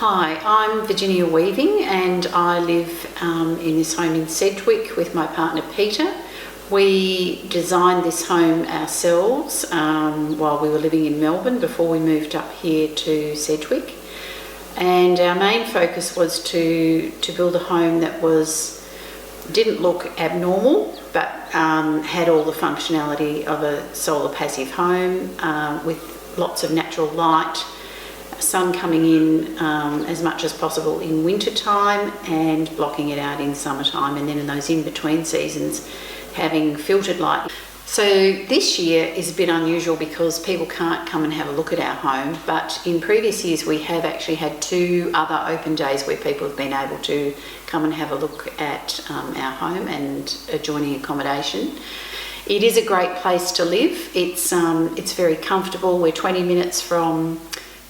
Hi, I'm Virginia Weaving and I live in this home in Sedgwick with my partner Peter. We designed this home ourselves while we were living in Melbourne before we moved up here to Sedgwick. And our main focus was to build a home that didn't look abnormal but had all the functionality of a solar passive home with lots of natural light, sun coming in as much as possible in winter time and blocking it out in summertime, and then in those in-between seasons having filtered light. So this year is a bit unusual because people can't come and have a look at our home, but in previous years we have actually had 2 other open days where people have been able to come and have a look at our home and adjoining accommodation. It is a great place to live. It's very comfortable. We're 20 minutes from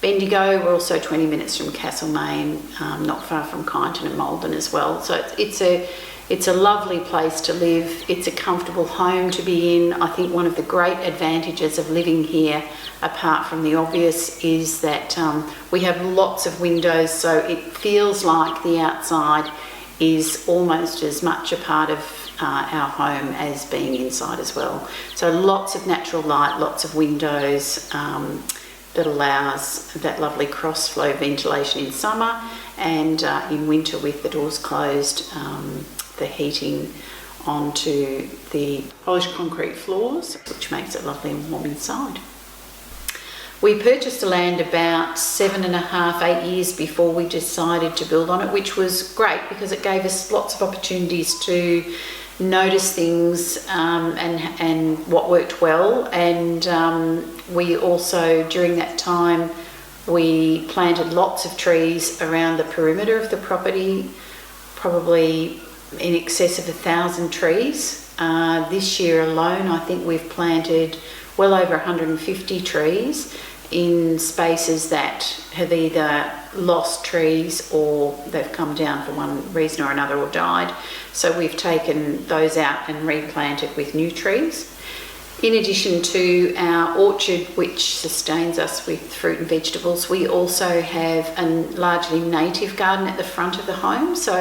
Bendigo. We're also 20 minutes from Castlemaine, not far from Kyneton and Maldon as well. So it's a lovely place to live. It's a comfortable home to be in. I think one of the great advantages of living here, apart from the obvious, is that we have lots of windows, so it feels like the outside is almost as much a part of our home as being inside as well. So lots of natural light, lots of windows, that allows that lovely cross-flow ventilation in summer, and in winter with the doors closed, the heating onto the polished concrete floors, which makes it lovely and warm inside. We purchased the land about 7.5, 8 years before we decided to build on it, which was great because it gave us lots of opportunities to notice things and what worked well, and we also, during that time, we planted lots of trees around the perimeter of the property, probably in excess of 1,000 trees. This year alone I think we've planted well over 150 trees in spaces that have either lost trees or they've come down for one reason or another or died. So we've taken those out and replanted with new trees. In addition to our orchard, which sustains us with fruit and vegetables, we also have a largely native garden at the front of the home. So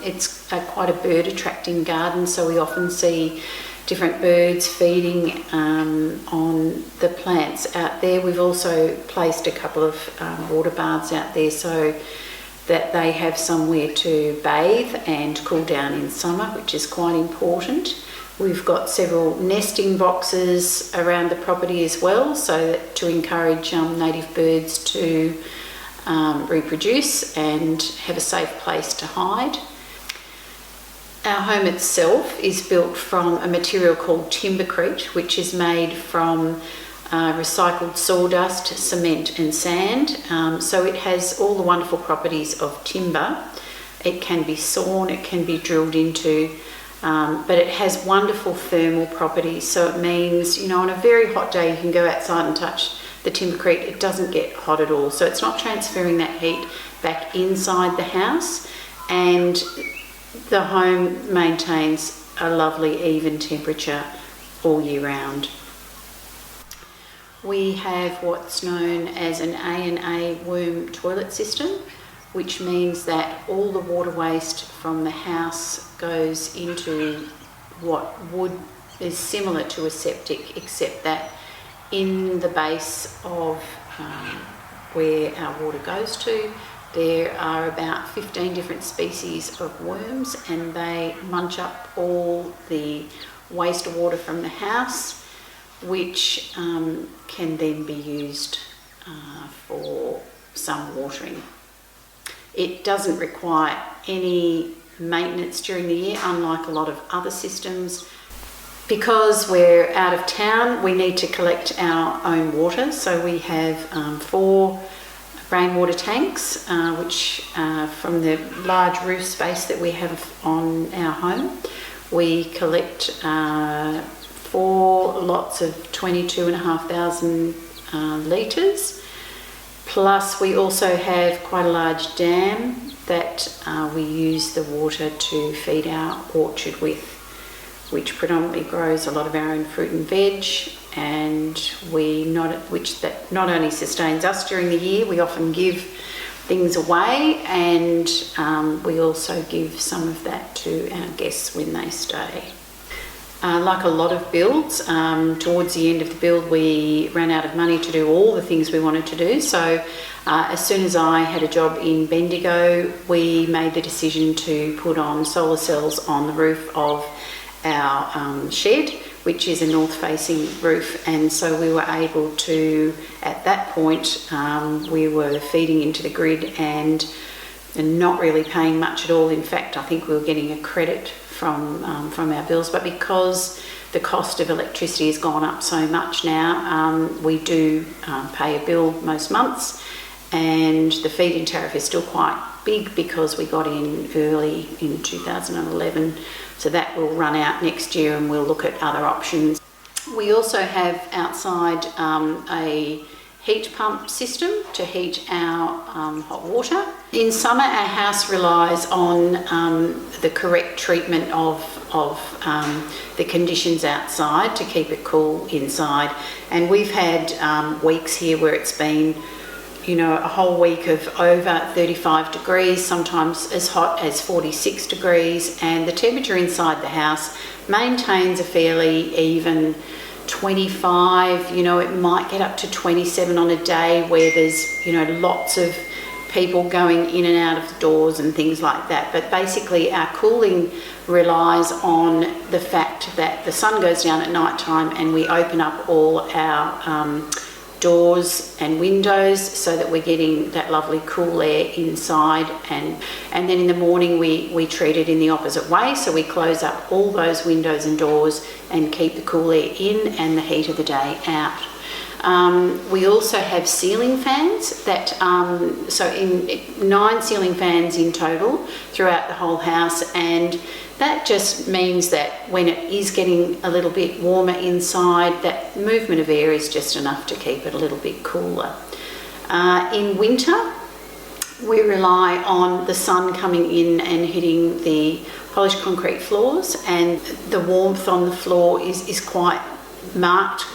it's quite a bird attracting garden, so we often see different birds feeding on the plants out there. We've also placed a couple of water baths out there so that they have somewhere to bathe and cool down in summer, which is quite important. We've got several nesting boxes around the property as well, so that to encourage native birds to reproduce and have a safe place to hide. Our home itself is built from a material called timbercrete, which is made from recycled sawdust, cement and sand. So it has all the wonderful properties of timber. It can be sawn, it can be drilled into, but it has wonderful thermal properties. So it means, on a very hot day you can go outside and touch the timbercrete. It doesn't get hot at all. So it's not transferring that heat back inside the house, and the home maintains a lovely even temperature all year round. We have what's known as an A&A worm toilet system, which means that all the water waste from the house goes into what is similar to a septic, except that in the base of where our water goes to, there are about 15 different species of worms, and they munch up all the wastewater from the house, which can then be used for some watering. It doesn't require any maintenance during the year, unlike a lot of other systems. Because we're out of town, we need to collect our own water, so we have 4 rainwater tanks, which from the large roof space that we have on our home, we collect 4 lots of 22,500 litres. Plus we also have quite a large dam that we use the water to feed our orchard with, which predominantly grows a lot of our own fruit and veg, and which not only sustains us during the year. We often give things away, and we also give some of that to our guests when they stay. Like a lot of builds, towards the end of the build we ran out of money to do all the things we wanted to do, so as soon as I had a job in Bendigo, we made the decision to put on solar cells on the roof of our shed, which is a north-facing roof, and so we were able to, at that point, we were feeding into the grid and not really paying much at all. In fact, I think we were getting a credit from our bills, but because the cost of electricity has gone up so much now, we do pay a bill most months, and the feed-in tariff is still quite big because we got in early in 2011, so that will run out next year and we'll look at other options. We also have outside a heat pump system to heat our hot water. In summer, our house relies on the correct treatment of the conditions outside to keep it cool inside. And we've had weeks here where it's been, you know, a whole week of over 35 degrees, sometimes as hot as 46 degrees, and the temperature inside the house maintains a fairly even 25, you know, it might get up to 27 on a day where there's, you know, lots of people going in and out of the doors and things like that. But basically our cooling relies on the fact that the sun goes down at night time and we open up all our doors and windows so that we're getting that lovely cool air inside, and then in the morning we treat it in the opposite way, so we close up all those windows and doors and keep the cool air in and the heat of the day out. We also have ceiling fans that, so in 9 ceiling fans in total throughout the whole house, and that just means that when it is getting a little bit warmer inside, that movement of air is just enough to keep it a little bit cooler. In winter, we rely on the sun coming in and hitting the polished concrete floors, and the warmth on the floor is quite marked.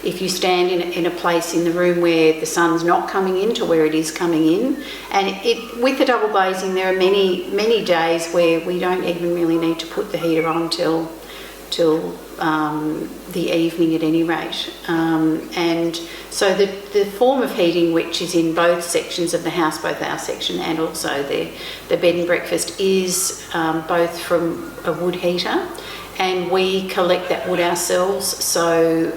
If you stand in a place in the room where the sun's not coming in to where it is coming in, and with the double glazing, there are many days where we don't even really need to put the heater on till the evening at any rate. And so the form of heating, which is in both sections of the house, both our section and also the bed and breakfast, is both from a wood heater. And we collect that wood ourselves, so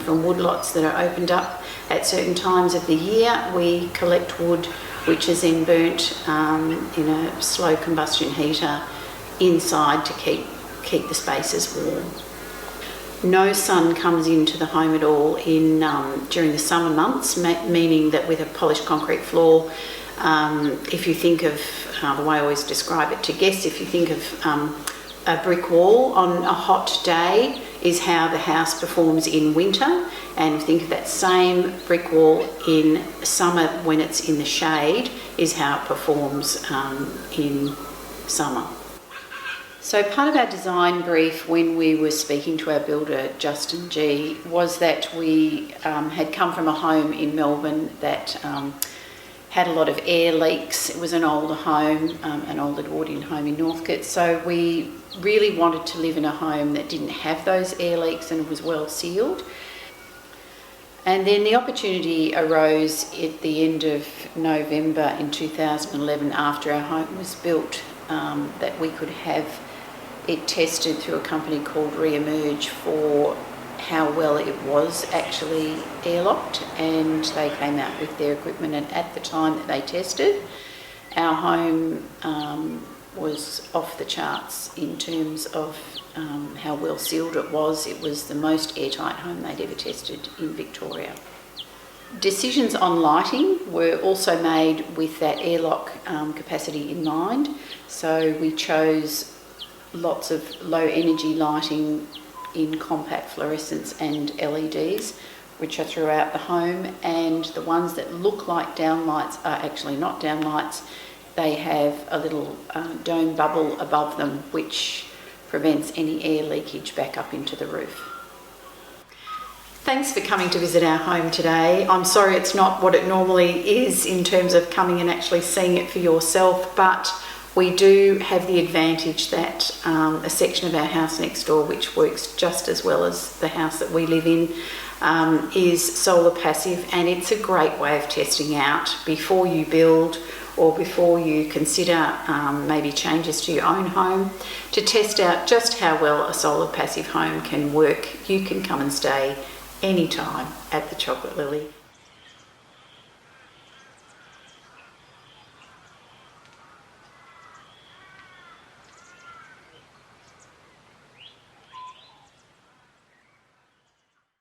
from wood lots that are opened up at certain times of the year, we collect wood which is then burnt in a slow combustion heater inside to keep the spaces warm. No sun comes into the home at all during the summer months, meaning that with a polished concrete floor, if you think of the way I always describe it to guests, if you think of a brick wall on a hot day is how the house performs in winter, and think of that same brick wall in summer when it's in the shade is how it performs in summer. So part of our design brief when we were speaking to our builder Justin G was that we had come from a home in Melbourne that had a lot of air leaks. It was an older home, an old Edwardian home in Northcote, so we really wanted to live in a home that didn't have those air leaks and was well sealed. And then the opportunity arose at the end of November in 2011, after our home was built, that we could have it tested through a company called Re-Emerge for how well it was actually airlocked, and they came out with their equipment, and at the time that they tested, our home was off the charts in terms of how well sealed it was. It was the most airtight home they'd ever tested in Victoria. Decisions on lighting were also made with that airlock capacity in mind, so we chose lots of low energy lighting in compact fluorescents and LEDs, which are throughout the home, and the ones that look like downlights are actually not downlights. They have a little dome bubble above them which prevents any air leakage back up into the roof. Thanks for coming to visit our home today. I'm sorry it's not what it normally is in terms of coming and actually seeing it for yourself, but we do have the advantage that a section of our house next door, which works just as well as the house that we live in, is solar passive, and it's a great way of testing out before you build or before you consider maybe changes to your own home, to test out just how well a solar passive home can work. You can come and stay anytime at the Chocolate Lily.